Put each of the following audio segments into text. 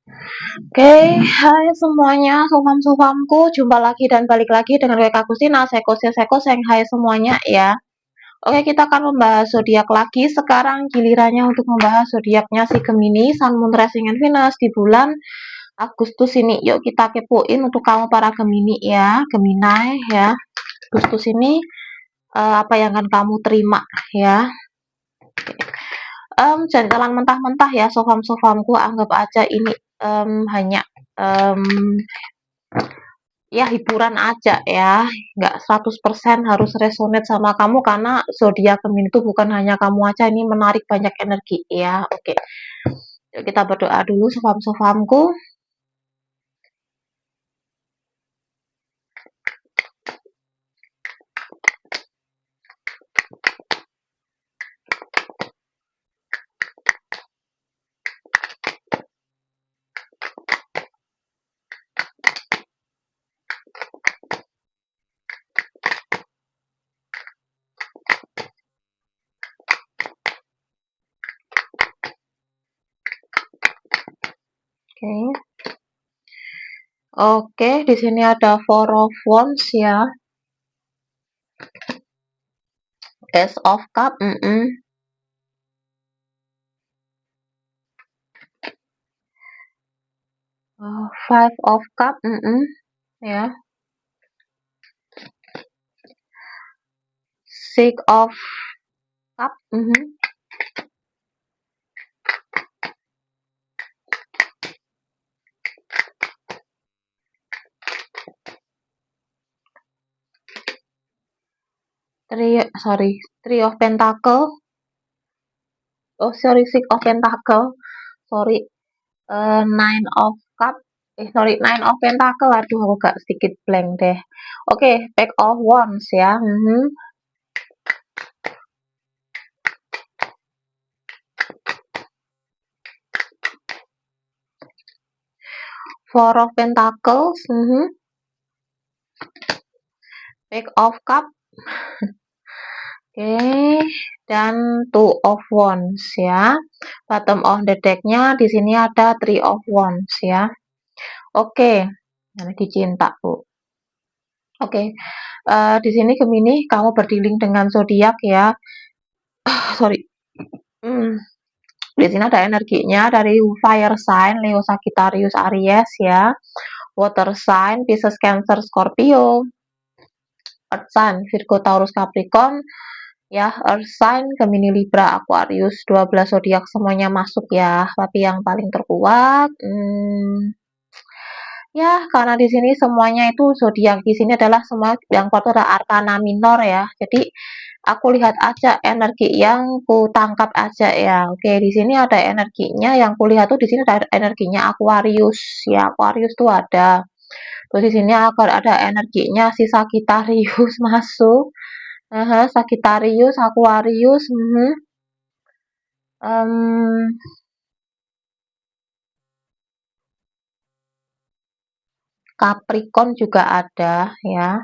Oke, hai semuanya, sofam-sofamku, jumpa lagi dan balik lagi dengan WK Kusina, seko seng hai semuanya ya. Oke, kita akan membahas zodiak lagi. Sekarang gilirannya untuk membahas zodiaknya si Gemini, Sun, Moon, Rising, and Venus di bulan Agustus ini. Yuk kita kepoin untuk kamu para Gemini ya, Gemini ya. Agustus ini apa yang akan kamu terima ya. Jangan telan mentah-mentah ya, sofam-sofamku, anggap aja ini hanya um, ya hiburan aja ya, nggak 100% harus resonate sama kamu karena zodiak Gemini itu bukan hanya kamu aja, ini menarik banyak energi ya. Oke, yuk kita berdoa dulu sofam-sofamku. Oke, oke, di sini ada Four of Wands ya, Ace of Cup, Five of Cup, ya, Six of Cup, Three of Pentacle, oh sorry, Six of Pentacle, sorry, Nine of Cup, Nine of Pentacle, aduh aku agak sedikit blank deh. Oke, Pack of Wands ya, Four of Pentacles, Pack of Cup, oke, dan Two of Wands ya. Bottom of the deck-nya di sini ada Three of Wands ya. Oke, energi cinta Bu. Oke, di sini Gemini kamu berdealing dengan zodiak ya. Sorry. Di sini ada energinya dari fire sign, Leo, Sagittarius, Aries ya. Water sign, Pisces, Cancer, Scorpio. Earth sign, Virgo, Taurus, Capricorn. Ya, Earth sign, Gemini, Libra, Aquarius, 12 zodiak semuanya masuk ya. Tapi yang paling terkuat ya, karena di sini semuanya itu zodiak di sini adalah semua yang kuat adalah Arkana minor ya. Jadi aku lihat aja energi yang ku tangkap aja ya. Oke, di sini ada energinya yang kulihat tuh di sini ada energinya Aquarius ya. Aquarius tuh ada. Terus di sini akan ada energinya si Sagittarius masuk. Sagittarius, Aquarius, Capricorn juga ada ya.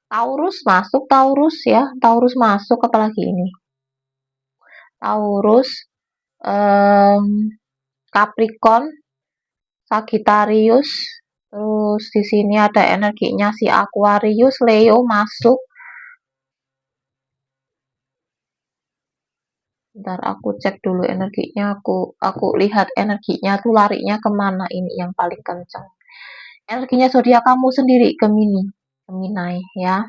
Taurus masuk, Taurus ya. Taurus masuk apalagi ini? Taurus, Capricorn, Sagittarius. Terus di sini ada energinya si Aquarius, Leo masuk. Bentar aku cek dulu energinya, aku lihat energinya tuh larinya kemana ini yang paling kencang. Energinya zodiak kamu sendiri, Gemini, Gemini ya.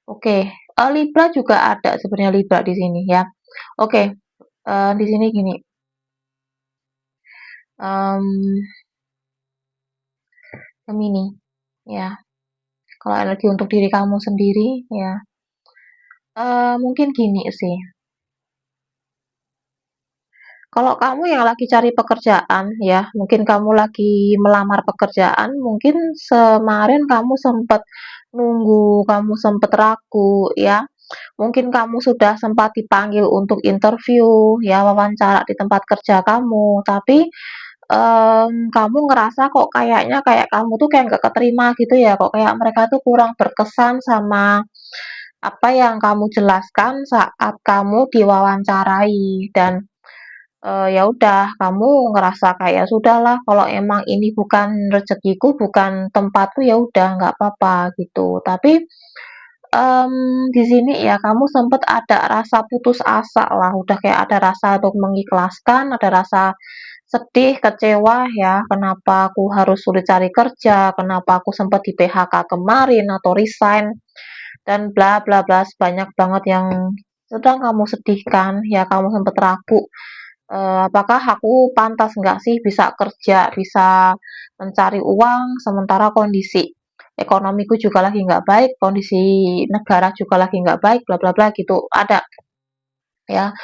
Oke, Libra juga ada sebenarnya Libra di sini ya. Oke, di sini gini. Gemini ya. Kalau energi untuk diri kamu sendiri ya. Mungkin gini sih. Kalau kamu yang lagi cari pekerjaan ya, mungkin kamu lagi melamar pekerjaan, mungkin kemarin kamu sempat nunggu, kamu sempat ragu ya. Mungkin kamu sudah sempat dipanggil untuk interview ya, wawancara di tempat kerja kamu, tapi kamu ngerasa kok kayaknya kayak kamu tuh kayak nggak keterima gitu ya, kok kayak mereka tuh kurang berkesan sama apa yang kamu jelaskan saat kamu diwawancarai dan ya udah kamu ngerasa kayak, "Ya sudahlah kalau emang ini bukan rezekiku, bukan tempatku, ya udah nggak apa-apa," gitu. Tapi, di sini ya kamu sempet ada rasa putus asa lah, udah kayak ada rasa untuk mengikhlaskan, ada rasa sedih, kecewa ya, kenapa aku harus sulit cari kerja, kenapa aku sempat di PHK kemarin atau resign, dan bla bla bla, banyak banget yang sedang kamu sedihkan, ya kamu sempat ragu, apakah aku pantas nggak sih bisa kerja, bisa mencari uang, sementara kondisi ekonomiku juga lagi nggak baik, kondisi negara juga lagi nggak baik, bla bla bla gitu, ada ya.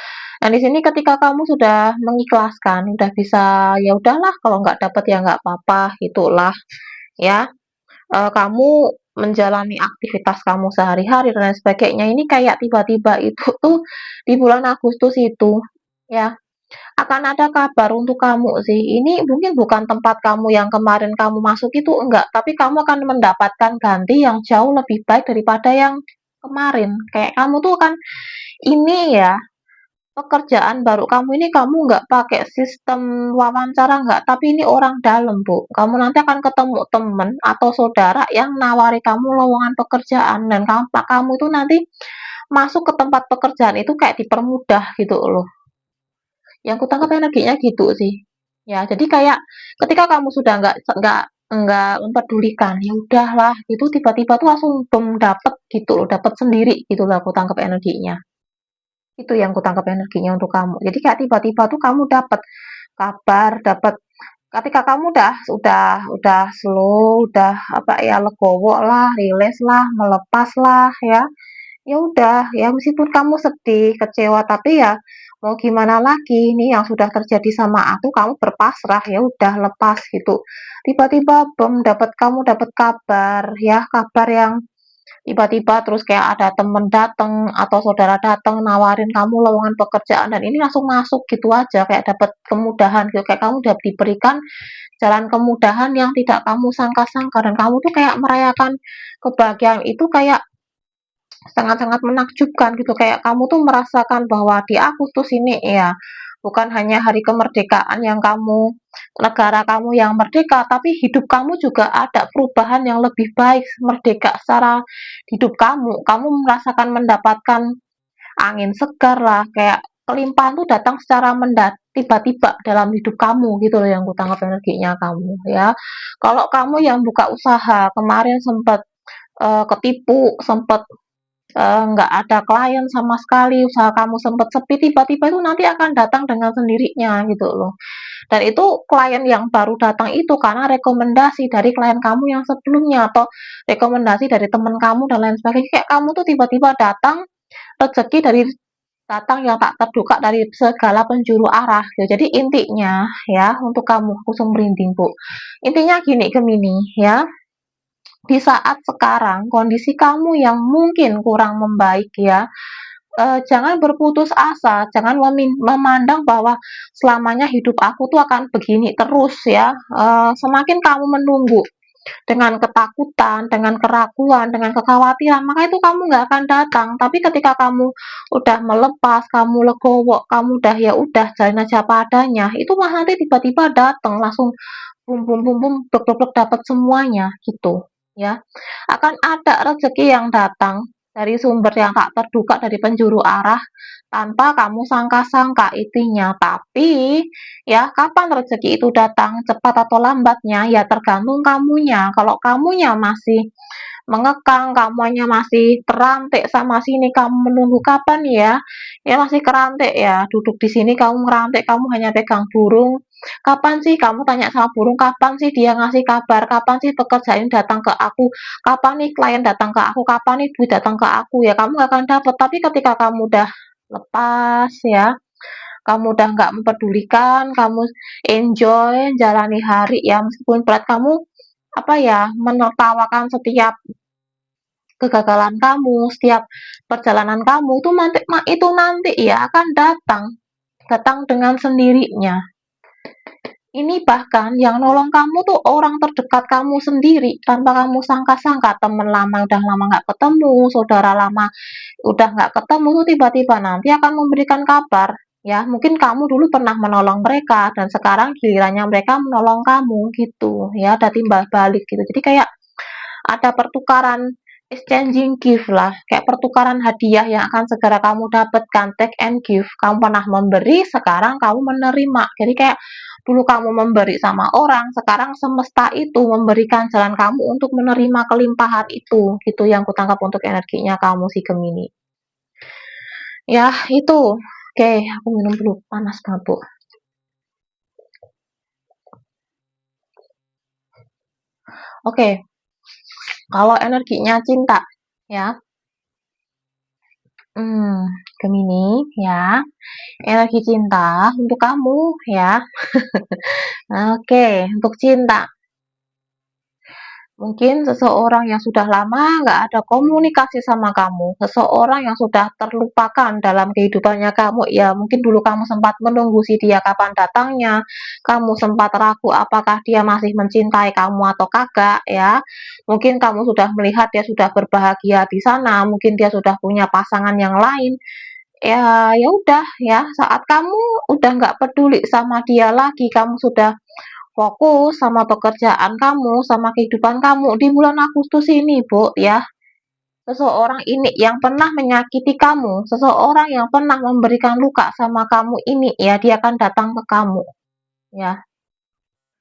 Nah, di sini ketika kamu sudah mengikhlaskan, udah bisa, ya udahlah kalau nggak dapet ya nggak apa-apa, gitulah ya. Kamu menjalani aktivitas kamu sehari-hari dan lain sebagainya. Ini kayak tiba-tiba itu tuh di bulan Agustus itu ya akan ada kabar untuk kamu sih. Ini mungkin bukan tempat kamu yang kemarin kamu masuk itu enggak, tapi kamu akan mendapatkan ganti yang jauh lebih baik daripada yang kemarin. Kayak kamu tuh kan ini ya pekerjaan baru kamu ini kamu nggak pakai sistem wawancara nggak, tapi ini orang dalam, Bu. Kamu nanti akan ketemu temen atau saudara yang nawari kamu lowongan pekerjaan dan kamu tuh nanti masuk ke tempat pekerjaan itu kayak dipermudah gitu loh. Yang kutangkap energinya gitu sih. Ya, jadi kayak ketika kamu sudah nggak mempedulikan, ya udahlah gitu tiba-tiba tuh langsung dapet gitu loh, dapet sendiri gitu loh aku tangkap energinya. Itu yang kutangkap energinya untuk kamu. Jadi kayak tiba-tiba tuh kamu dapat kabar, dapat ketika kamu udah slow, udah apa ya legowo lah, rilis lah, melepas lah ya. Ya udah, ya meskipun kamu sedih, kecewa, tapi ya mau gimana lagi, ini yang sudah terjadi sama aku, kamu berpasrah, ya udah lepas gitu. Tiba-tiba bom dapat kabar ya, kabar yang tiba-tiba terus kayak ada temen dateng atau saudara dateng nawarin kamu lowongan pekerjaan dan ini langsung masuk gitu aja kayak dapat kemudahan gitu kayak kamu udah diberikan jalan kemudahan yang tidak kamu sangka-sangka dan kamu tuh kayak merayakan kebahagiaan itu kayak sangat-sangat menakjubkan gitu kayak kamu tuh merasakan bahwa di Agustus ini ya bukan hanya hari kemerdekaan yang kamu negara kamu yang merdeka tapi hidup kamu juga ada perubahan yang lebih baik merdeka secara hidup kamu merasakan mendapatkan angin segar lah kayak kelimpahan tuh datang secara tiba-tiba dalam hidup kamu gitu loh yang kutangkap energinya kamu ya kalau kamu yang buka usaha kemarin sempat ketipu sempat nggak ada klien sama sekali, usaha kamu sempet sepi, tiba-tiba itu nanti akan datang dengan sendirinya gitu loh. Dan itu klien yang baru datang itu karena rekomendasi dari klien kamu yang sebelumnya atau rekomendasi dari teman kamu dan lain sebagainya. Kayak kamu tuh tiba-tiba datang rezeki dari datang yang tak terduga dari segala penjuru arah. Ya, jadi intinya ya untuk kamu, aku merinding Bu. Intinya gini Gemini ya, di saat sekarang kondisi kamu yang mungkin kurang membaik ya, jangan berputus asa, jangan memandang bahwa selamanya hidup aku tuh akan begini terus ya. Semakin kamu menunggu dengan ketakutan, dengan keraguan, dengan kekhawatiran, maka itu kamu nggak akan datang. Tapi ketika kamu udah melepas, kamu legowo, kamu udah ya udah jalin aja apa adanya, itu mah nanti tiba-tiba datang langsung bum bum bum bum blok blok blok dapat semuanya gitu ya akan ada rezeki yang datang dari sumber yang tak terduga dari penjuru arah tanpa kamu sangka-sangka intinya tapi ya kapan rezeki itu datang cepat atau lambatnya ya tergantung kamunya kalau kamunya masih mengekang, kamunya masih terantik sama sini, kamu menunggu kapan ya? Ya masih kerantik ya, duduk di sini kamu ngerantik, kamu hanya pegang burung. Kapan sih kamu tanya sama burung, kapan sih dia ngasih kabar, kapan sih pekerjaan ini datang ke aku, kapan nih klien datang ke aku, kapan nih duit datang ke aku ya, kamu gak akan dapat. Tapi ketika kamu udah lepas ya, kamu udah nggak mempedulikan, kamu enjoy jalani hari ya, meskipun berat kamu apa ya menertawakan setiap kegagalan kamu, setiap perjalanan kamu itu nanti ya akan datang, datang dengan sendirinya. Ini bahkan yang nolong kamu tuh orang terdekat kamu sendiri tanpa kamu sangka-sangka teman lama nggak ketemu, saudara lama udah nggak ketemu tuh tiba-tiba nanti akan memberikan kabar. Ya, mungkin kamu dulu pernah menolong mereka dan sekarang gilirannya mereka menolong kamu gitu ya, ada timbal balik gitu. Jadi kayak ada pertukaran exchanging gift lah, kayak pertukaran hadiah yang akan segera kamu dapatkan, take and give. Kamu pernah memberi, sekarang kamu menerima. Jadi kayak dulu kamu memberi sama orang, sekarang semesta itu memberikan jalan kamu untuk menerima kelimpahan itu. Gitu yang kutangkap untuk energinya kamu si Gemini. Ya, itu. Oke, aku minum dulu, panas banget, Bu. Oke, kalau energinya cinta, ya. Gemini, ya. Energi cinta untuk kamu, ya. Oke, untuk cinta. Mungkin seseorang yang sudah lama nggak ada komunikasi sama kamu, seseorang yang sudah terlupakan dalam kehidupannya kamu, ya mungkin dulu kamu sempat menunggu si dia kapan datangnya, kamu sempat ragu apakah dia masih mencintai kamu atau kagak, ya. Mungkin kamu sudah melihat dia sudah berbahagia di sana, mungkin dia sudah punya pasangan yang lain, ya ya udah ya, saat kamu udah nggak peduli sama dia lagi, kamu sudah fokus sama pekerjaan kamu, sama kehidupan kamu di bulan Agustus ini, Bu, ya. Seseorang ini yang pernah menyakiti kamu, seseorang yang pernah memberikan luka sama kamu ini, ya, dia akan datang ke kamu, ya.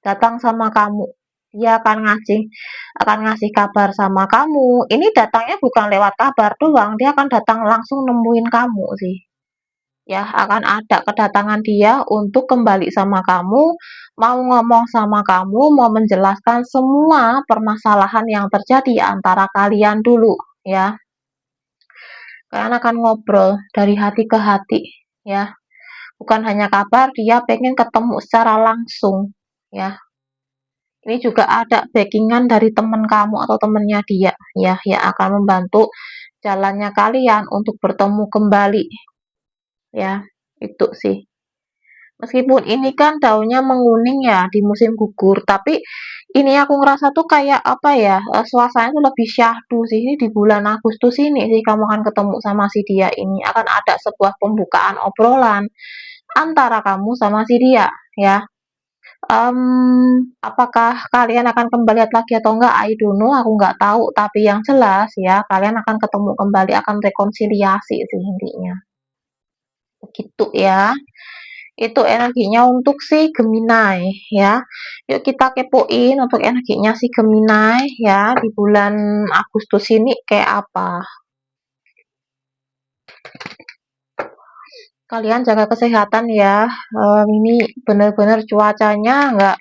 Datang sama kamu. Dia akan ngasih kabar sama kamu. Ini datangnya bukan lewat kabar doang, dia akan datang langsung nemuin kamu sih. Ya, akan ada kedatangan dia untuk kembali sama kamu, mau ngomong sama kamu, mau menjelaskan semua permasalahan yang terjadi antara kalian dulu, ya. Kalian akan ngobrol dari hati ke hati, ya. Bukan hanya kabar, dia pengen ketemu secara langsung, ya. Ini juga ada backingan dari teman kamu atau temannya dia, ya, yang akan membantu jalannya kalian untuk bertemu kembali, ya. Itu sih. Meskipun ini kan daunnya menguning ya di musim gugur, tapi ini aku ngerasa tuh kayak apa ya, suasananya tuh lebih syahdu sih. Ini di bulan Agustus ini sih kamu akan ketemu sama si dia ini. Akan ada sebuah pembukaan obrolan antara kamu sama si dia, ya. Apakah kalian akan kembali lagi atau enggak? I don't know, aku nggak tahu. Tapi yang jelas ya, kalian akan ketemu kembali, akan rekonsiliasi sih intinya. Begitu ya. Itu energinya untuk si Gemini ya. Yuk kita kepoin untuk energinya si Gemini ya di bulan Agustus ini kayak apa. Kalian jaga kesehatan ya. Ini benar-benar cuacanya nggak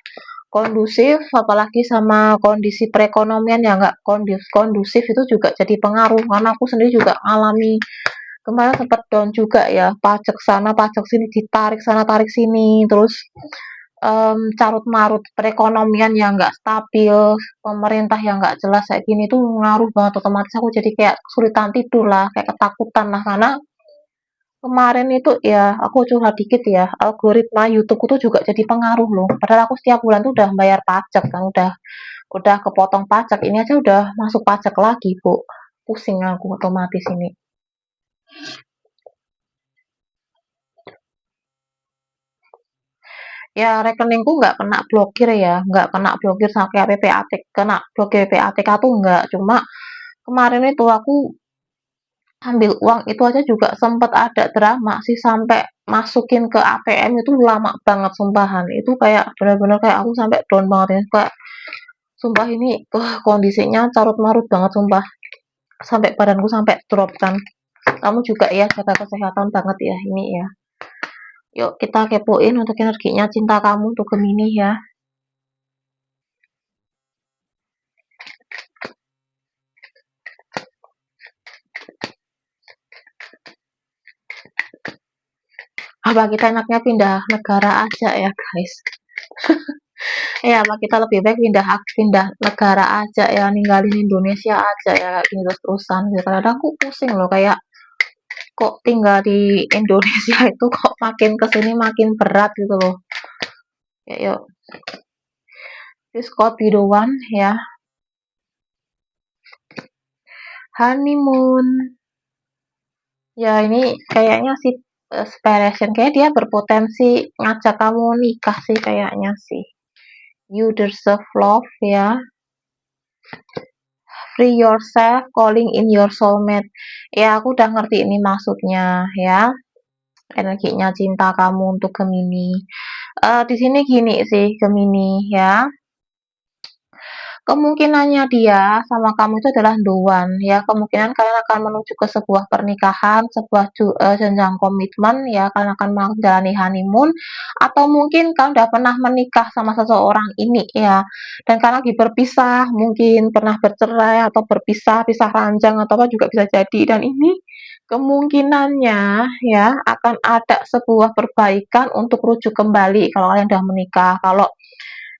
kondusif, apalagi sama kondisi perekonomian yang nggak kondusif itu juga jadi pengaruh. Karena aku sendiri juga alami kemarin sempat down juga ya, pajak sana pajak sini, ditarik sana tarik sini, terus carut marut perekonomian yang nggak stabil, pemerintah yang nggak jelas kayak gini tuh ngaruh banget, otomatis aku jadi kayak kesulitan tidur lah, kayak ketakutan lah, karena kemarin itu ya aku curhat dikit ya, algoritma YouTube tuh juga jadi pengaruh loh, padahal aku setiap bulan tuh udah bayar pajak kan, udah kepotong pajak, ini aja udah masuk pajak lagi, Bu. Pusing aku otomatis ini. Ya rekeningku nggak kena blokir ya, nggak kena blokir sampai PPAT, kena blokir PPATK tuh nggak. Cuma kemarin itu aku ambil uang itu aja juga sempat ada drama sih, sampai masukin ke ATM itu lama banget sumpahan. Itu kayak benar-benar kayak aku sampai down banget ya. Kayak sumpah ini kondisinya carut marut banget sumpah. Sampai badanku sampai drop kan. Kamu juga ya jaga kesehatan banget ya ini ya. Yuk kita kepoin untuk energinya cinta kamu untuk Gemini ya. Apa kita enaknya pindah negara aja ya guys. Ya apa kita lebih baik pindah pindah negara aja ya, ninggalin Indonesia aja ya kayak gini terus-terusan gitu. Kadang aku pusing loh, kayak kok tinggal di Indonesia itu kok makin kesini makin berat gitu loh. Ya yuk, this could be the one ya. Honeymoon. Ya ini kayaknya sih Aspiration kayak dia berpotensi ngajak kamu nikah sih kayaknya sih. You deserve love ya. Free yourself, calling in your soulmate. Ya, aku udah ngerti ini maksudnya ya. Energinya cinta kamu untuk Gemini. Di sini gini sih Gemini ya. Kemungkinannya dia sama kamu itu adalah the one ya, kemungkinan kalian akan menuju ke sebuah pernikahan, sebuah jenjang komitmen ya, kalian akan menjalani honeymoon atau mungkin kalian udah pernah menikah sama seseorang ini ya, dan kalian lagi berpisah, mungkin pernah bercerai atau berpisah, pisah ranjang atau apa juga bisa jadi, dan ini kemungkinannya ya akan ada sebuah perbaikan untuk rujuk kembali kalau kalian udah menikah. Kalau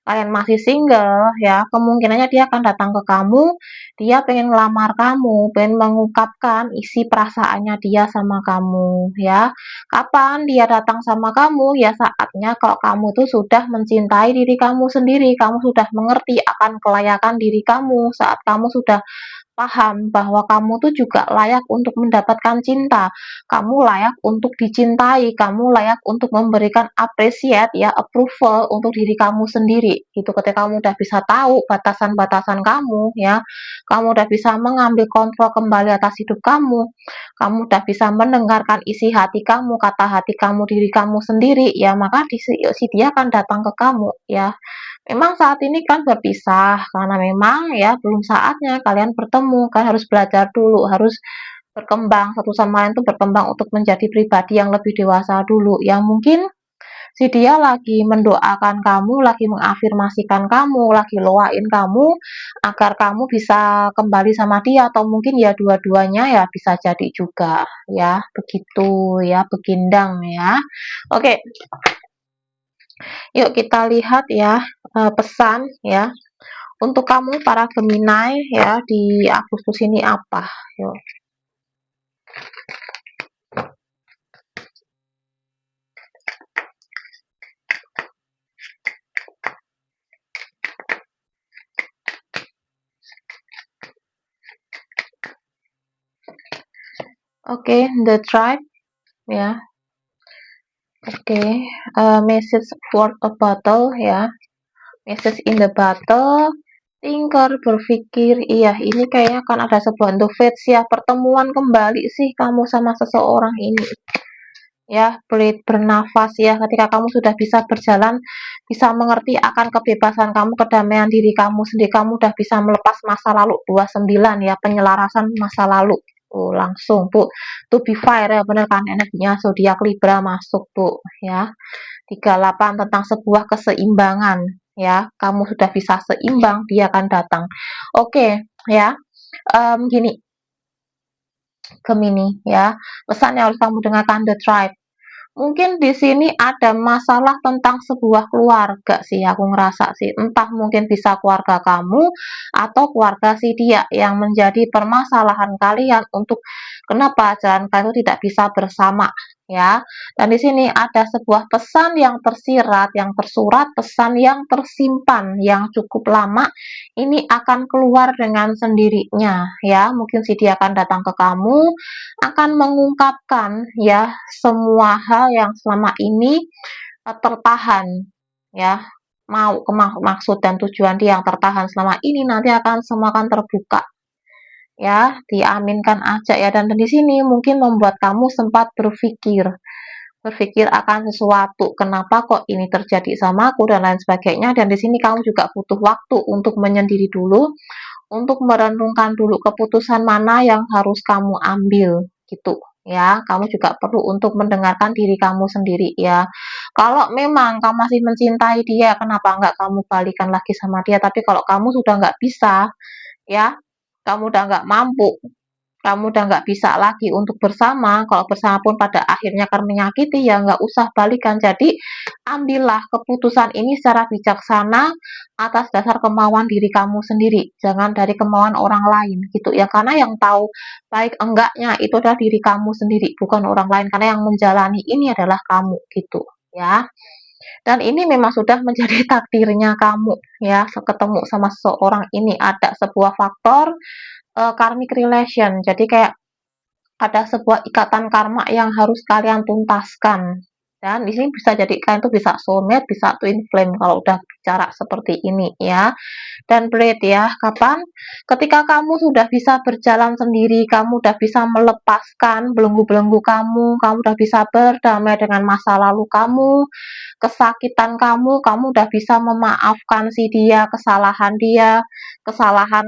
kalian masih single ya, kemungkinannya dia akan datang ke kamu, dia pengen ngelamar kamu, pengen mengungkapkan isi perasaannya dia sama kamu ya. Kapan dia datang sama kamu? Ya saatnya kalau kamu tuh sudah mencintai diri kamu sendiri, kamu sudah mengerti akan kelayakan diri kamu, saat kamu sudah paham bahwa kamu tuh juga layak untuk mendapatkan cinta, kamu layak untuk dicintai, kamu layak untuk memberikan appreciate ya, approval untuk diri kamu sendiri. Itu ketika kamu udah bisa tahu batasan-batasan kamu ya, kamu udah bisa mengambil kontrol kembali atas hidup kamu udah bisa mendengarkan isi hati kamu, kata hati kamu, diri kamu sendiri ya, maka si dia akan datang ke kamu ya. Memang saat ini kan berpisah karena memang ya belum saatnya kalian bertemu, kan harus belajar dulu, harus berkembang satu sama lain tuh berkembang untuk menjadi pribadi yang lebih dewasa dulu. Ya mungkin si dia lagi mendoakan kamu, lagi mengafirmasikan kamu, lagi loain kamu agar kamu bisa kembali sama dia atau mungkin ya dua-duanya ya bisa jadi juga ya. Begitu ya, begindang ya. Oke, yuk kita lihat ya pesan ya untuk kamu para Gemini ya di Agustus ini apa? Yuk. Oke, the tribe ya. Oke, message for a battle ya. Message in the battle. Thinker berpikir, iya ini kayaknya kan ada sebuah the fates ya, pertemuan kembali sih kamu sama seseorang ini. Ya, bernafas ya, ketika kamu sudah bisa berjalan, bisa mengerti akan kebebasan kamu, kedamaian diri kamu sendiri, kamu udah bisa melepas masa lalu 29 ya, penyelarasan masa lalu. Langsung tuh to be fire ya, bener kan energinya zodiak Libra masuk tuh ya. 38 tentang sebuah keseimbangan ya, kamu sudah bisa seimbang, dia akan datang. Oke ya, gini Gemini ya, pesan yang harus kamu dengarkan the tribe. Mungkin di sini ada masalah tentang sebuah keluarga sih, aku ngerasa sih. Entah mungkin bisa keluarga kamu atau keluarga si dia yang menjadi permasalahan kalian untuk kenapa jalan kalian tidak bisa bersama ya. Dan di sini ada sebuah pesan yang tersirat, yang tersurat, pesan yang tersimpan yang cukup lama ini akan keluar dengan sendirinya ya. Mungkin si dia akan datang ke kamu, akan mengungkapkan ya semua hal yang selama ini tertahan ya, mau maksud dan tujuan dia yang tertahan selama ini nanti akan semua akan terbuka ya, diaminkan aja ya. Dan di sini mungkin membuat kamu sempat berpikir akan sesuatu, kenapa kok ini terjadi sama aku dan lain sebagainya, dan di sini kamu juga butuh waktu untuk menyendiri dulu, untuk merenungkan dulu keputusan mana yang harus kamu ambil gitu ya. Kamu juga perlu untuk mendengarkan diri kamu sendiri ya. Kalau memang kamu masih mencintai dia, kenapa nggak kamu balikan lagi sama dia? Tapi kalau kamu sudah nggak bisa ya, kamu udah nggak mampu, kamu udah nggak bisa lagi untuk bersama, kalau bersama pun pada akhirnya akan menyakiti, ya nggak usah balikan. Jadi ambillah keputusan ini secara bijaksana atas dasar kemauan diri kamu sendiri, jangan dari kemauan orang lain gitu ya, karena yang tahu baik enggaknya itu adalah diri kamu sendiri, bukan orang lain, karena yang menjalani ini adalah kamu gitu ya. Dan ini memang sudah menjadi takdirnya kamu ya, ketemu sama seseorang ini ada sebuah faktor karmic relation. Jadi kayak ada sebuah ikatan karma yang harus kalian tuntaskan. Dan di sini bisa jadi kalian tuh bisa soulmate, bisa twin flame kalau udah bicara seperti ini ya. Dan bread ya, kapan? Ketika kamu sudah bisa berjalan sendiri, kamu udah bisa melepaskan belenggu-belenggu kamu udah bisa berdamai dengan masa lalu kamu, kesakitan kamu udah bisa memaafkan si dia, kesalahan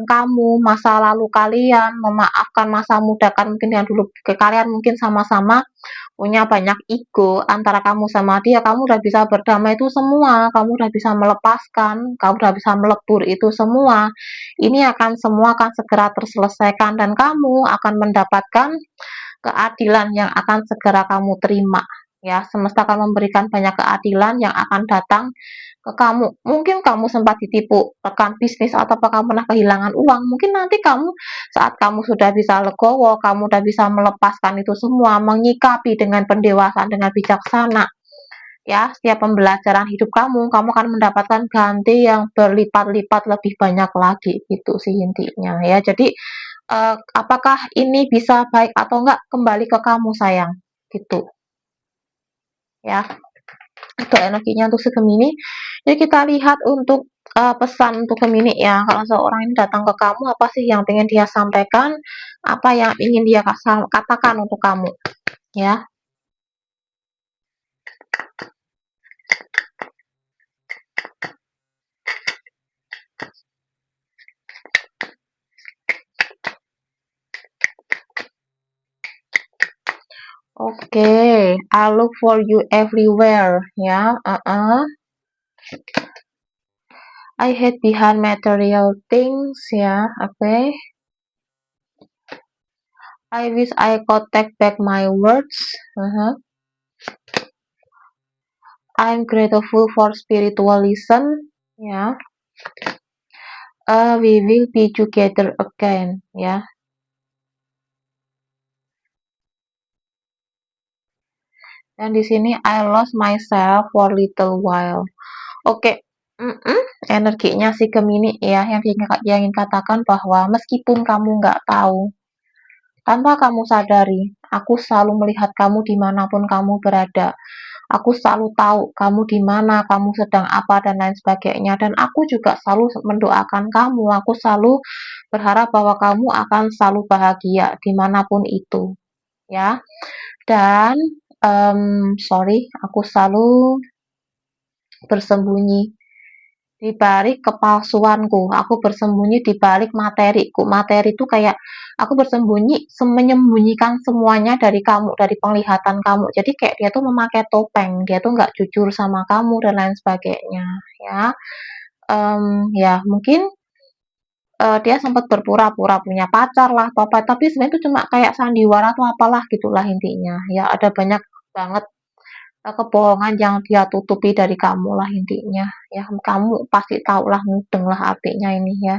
kamu, masa lalu kalian, memaafkan masa muda kan mungkin yang dulu ke kalian mungkin sama-sama punya banyak ego antara kamu sama dia, kamu udah bisa berdamai itu semua, kamu udah bisa melepaskan, kamu udah bisa melebur itu semua. Ini akan semua akan segera terselesaikan dan kamu akan mendapatkan keadilan yang akan segera kamu terima. Ya, semesta akan memberikan banyak keadilan yang akan datang ke kamu. Mungkin kamu sempat ditipu rekan bisnis atau kamu pernah kehilangan uang. Mungkin nanti kamu saat kamu sudah bisa legowo, kamu sudah bisa melepaskan itu semua, menyikapi dengan pendewasaan, dengan bijaksana. Ya, setiap pembelajaran hidup kamu akan mendapatkan ganti yang berlipat-lipat lebih banyak lagi gitu sih intinya ya. Jadi apakah ini bisa baik atau enggak kembali ke kamu sayang gitu ya. Itu energinya untuk si Gemini. Jadi kita lihat untuk pesan untuk Gemini ya. Kalau seorang ini datang ke kamu, apa sih yang ingin dia sampaikan? Apa yang ingin dia katakan untuk kamu? Ya. Oke, I look for you everywhere. Ya. I hide behind material things. Ya. Oke. I wish I could take back my words. I'm grateful for spiritualism. Ya. We will be together again. Ya. Dan di sini I lost myself for little while. Oke. Energinya si Gemini ya yang ingin katakan bahwa meskipun kamu nggak tahu, tanpa kamu sadari, aku selalu melihat kamu dimanapun kamu berada. Aku selalu tahu kamu di mana, kamu sedang apa dan lain sebagainya. Dan aku juga selalu mendoakan kamu. Aku selalu berharap bahwa kamu akan selalu bahagia dimanapun itu, ya. Dan sorry, aku selalu bersembunyi di balik kepalsuanku. Aku bersembunyi di balik materiku. Materi itu kayak aku bersembunyi, menyembunyikan semuanya dari kamu, dari penglihatan kamu. Jadi kayak dia tuh memakai topeng, dia tuh nggak jujur sama kamu dan lain sebagainya. Ya, ya mungkin dia sempat berpura-pura punya pacar lah, apa tapi sebenarnya itu cuma kayak sandiwara atau apalah gitulah intinya. Ya ada banyak banget kebohongan yang dia tutupi dari kamu lah intinya ya kamu pasti tahulah mudeng lah artinya ini ya.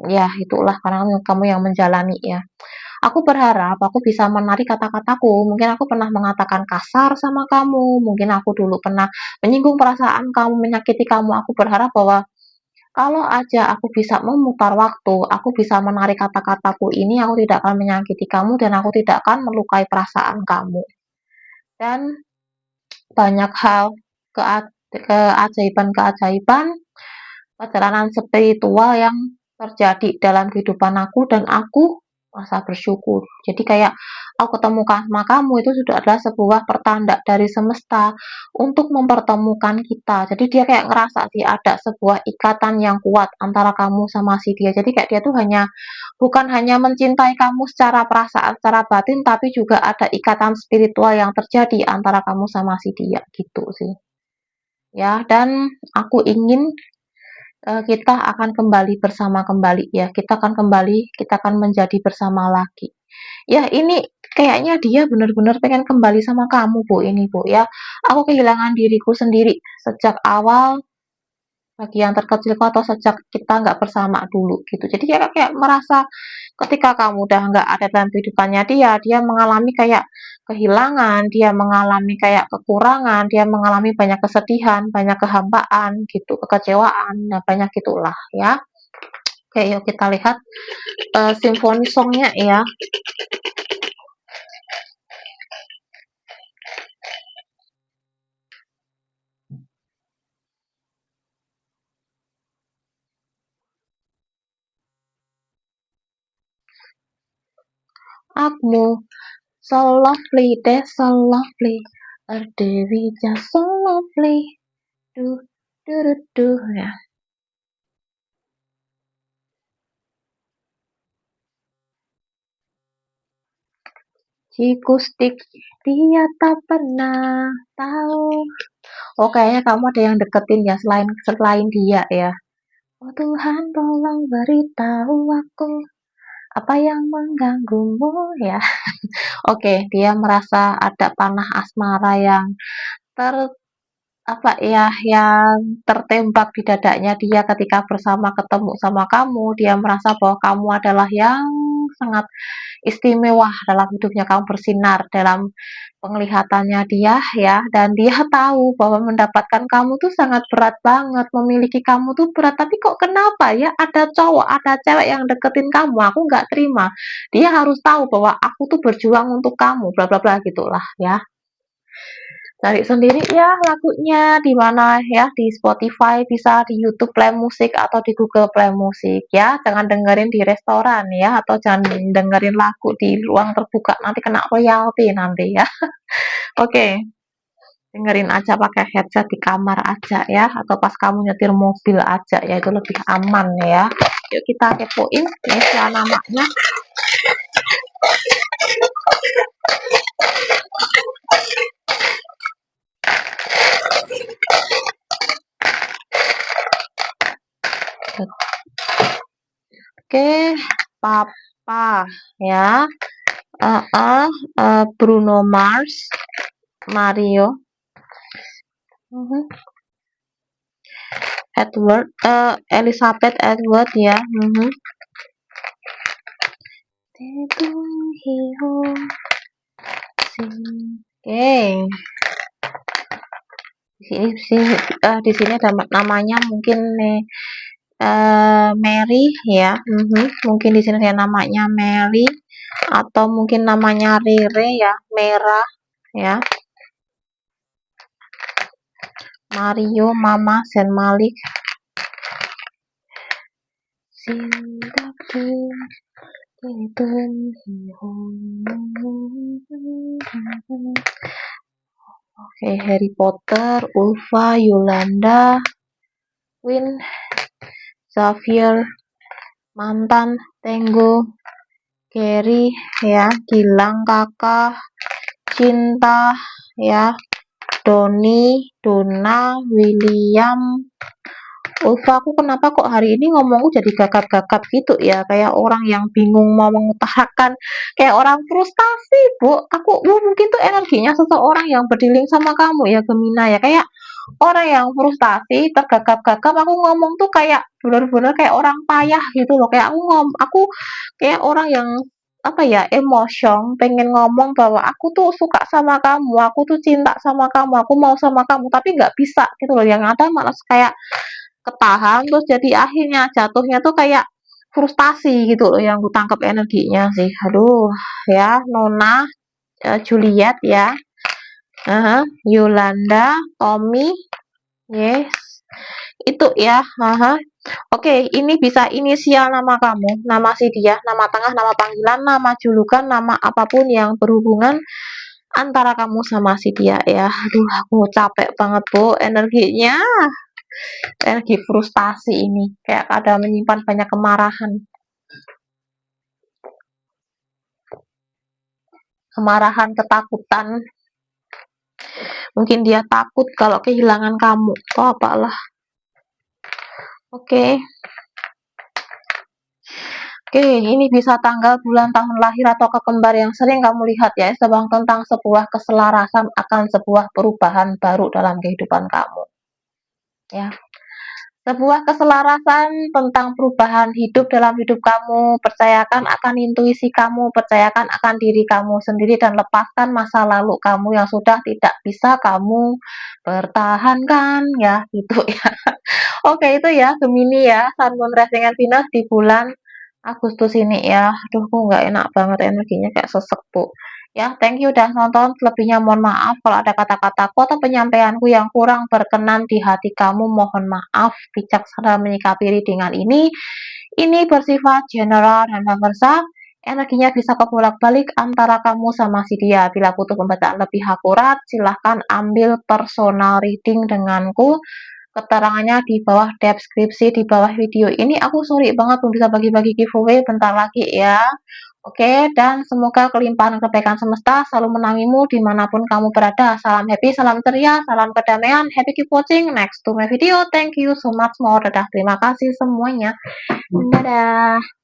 Ya itulah karena kamu yang menjalani ya. Aku berharap aku bisa menarik kata-kataku. Mungkin aku pernah mengatakan kasar sama kamu, mungkin aku dulu pernah menyinggung perasaan kamu, menyakiti kamu. Aku berharap bahwa kalau aja aku bisa memutar waktu, aku bisa menarik kata-kataku ini, aku tidak akan menyakiti kamu dan aku tidak akan melukai perasaan kamu. Dan banyak hal keajaiban-keajaiban, perjalanan spiritual yang terjadi dalam kehidupan aku dan aku merasa bersyukur. Jadi kayak aku ketemukan sama kamu itu sudah adalah sebuah pertanda dari semesta untuk mempertemukan kita. Jadi dia kayak ngerasa sih ada sebuah ikatan yang kuat antara kamu sama si dia. Jadi kayak dia tuh bukan hanya mencintai kamu secara perasaan, secara batin, tapi juga ada ikatan spiritual yang terjadi antara kamu sama si dia gitu sih. Ya, dan aku ingin kita akan kembali bersama kembali ya. Kita akan menjadi bersama lagi. Ya, ini kayaknya dia benar-benar pengen kembali sama kamu, Bu, ini, Bu, ya. Aku kehilangan diriku sendiri sejak awal bagian terkecilku atau sejak kita nggak bersama dulu gitu. Jadi kayak merasa ketika kamu udah nggak ada dalam kehidupannya dia mengalami kayak kehilangan, dia mengalami kayak kekurangan, dia mengalami banyak kesedihan, banyak kehampaan gitu, kekecewaan, nah banyak gitulah ya. Oke, yuk kita lihat simfoni songnya ya. Agmu, so lovely, they're so lovely. Are Dewi just so lovely? Do do do do ya. Cikustik, dia tak pernah tahu. Oh, kayaknya kamu ada yang deketin ya selain selain dia ya. Oh Tuhan, tolong beritahu aku apa yang mengganggumu ya. Oke, dia merasa ada panah asmara yang ter apa ya, yang tertembak di dadanya dia ketika bersama ketemu sama kamu. Dia merasa bahwa kamu adalah yang sangat istimewa dalam hidupnya, kamu bersinar dalam penglihatannya dia ya, dan dia tahu bahwa mendapatkan kamu tuh sangat berat banget, memiliki kamu tuh berat, tapi kok kenapa ya ada cowok, ada cewek yang deketin kamu, aku nggak terima. Dia harus tahu bahwa aku tuh berjuang untuk kamu, bla bla bla gitulah ya. Cari sendiri ya lagunya di mana ya, di Spotify, bisa di YouTube Play Music atau di Google Play Music ya. Jangan dengerin di restoran ya, atau jangan dengerin lagu di ruang terbuka, nanti kena royalti nanti ya. Oke, dengerin aja pakai headset di kamar aja ya, atau pas kamu nyetir mobil aja ya, itu lebih aman ya. Yuk kita kepoin ya namanya. Oke, Papa ya. Bruno Mars, Mario, Edward, Elizabeth Edward ya. Oke, di sini ada namanya mungkin nih, Mary ya. Mungkin di sini ada namanya Mary, atau mungkin namanya Rere ya, Merah ya. Mario, Mama, Zayn Malik. Oke, Harry Potter, Ulfa, Yolanda, Win, Xavier, Mantan, Tenggo, Gary ya, Gilang, Kakak, Cinta ya, Doni, Dona, William. Ulfa, aku kenapa kok hari ini ngomongku jadi gagap-gagap gitu ya, kayak orang yang bingung mau mengutarakan, kayak orang frustasi, Bu. Mungkin tuh energinya seseorang yang berdealing sama kamu ya, Gemina ya, kayak orang yang frustasi, tergagap-gagap, aku ngomong tuh kayak bener-bener kayak orang payah gitu loh, kayak aku kayak orang yang apa ya, emotion, pengen ngomong bahwa aku tuh suka sama kamu, aku tuh cinta sama kamu, aku mau sama kamu, tapi nggak bisa gitu loh, yang ada malah kayak ketahan, terus jadi akhirnya jatuhnya tuh kayak frustasi gitu loh, yang kutangkap energinya sih. Aduh ya, Nona, Juliet ya, Yolanda, Tommy, yes, itu ya. Oke, ini bisa inisial nama kamu, nama si dia, nama tengah, nama panggilan, nama julukan, nama apapun yang berhubungan antara kamu sama si dia ya. Aduh, aku capek banget, Bu, energinya. Energi frustasi ini, kayak ada menyimpan banyak kemarahan. Kemarahan, ketakutan. Mungkin dia takut kalau kehilangan kamu, atau apalah. Oke. Oke, ini bisa tanggal, bulan, tahun lahir, atau kekembar yang sering kamu lihat ya, tentang sebuah keselarasan akan sebuah perubahan baru dalam kehidupan kamu. Ya. Sebuah keselarasan tentang perubahan hidup dalam hidup kamu, percayakan akan intuisi kamu, percayakan akan diri kamu sendiri, dan lepaskan masa lalu kamu yang sudah tidak bisa kamu pertahankan ya, gitu ya. Oke, itu ya Gemini ya, Sun, Moon, Rising, and Venus di bulan Agustus ini ya. Aduh, kok nggak enak banget energinya, kayak sesek, Bu. Ya, thank you udah nonton. Selebihnya mohon maaf kalau ada kata-kataku atau penyampaianku yang kurang berkenan di hati kamu. Mohon maaf, bijaksana menyikapi readingan ini. Ini bersifat general dan universal. energinya bisa kebolak-balik antara kamu sama si dia. Bila butuh pembacaan lebih akurat, silahkan ambil personal reading denganku. Keterangannya di bawah deskripsi di bawah video ini. Aku sorry banget belum bisa bagi-bagi giveaway, bentar lagi ya. Oke, dan semoga kelimpahan kebaikan semesta selalu menangimu dimanapun kamu berada. Salam happy, salam ceria, salam kedamaian. Happy keep watching next to my video. Thank you so much more. Dadah, terima kasih semuanya. Dadah.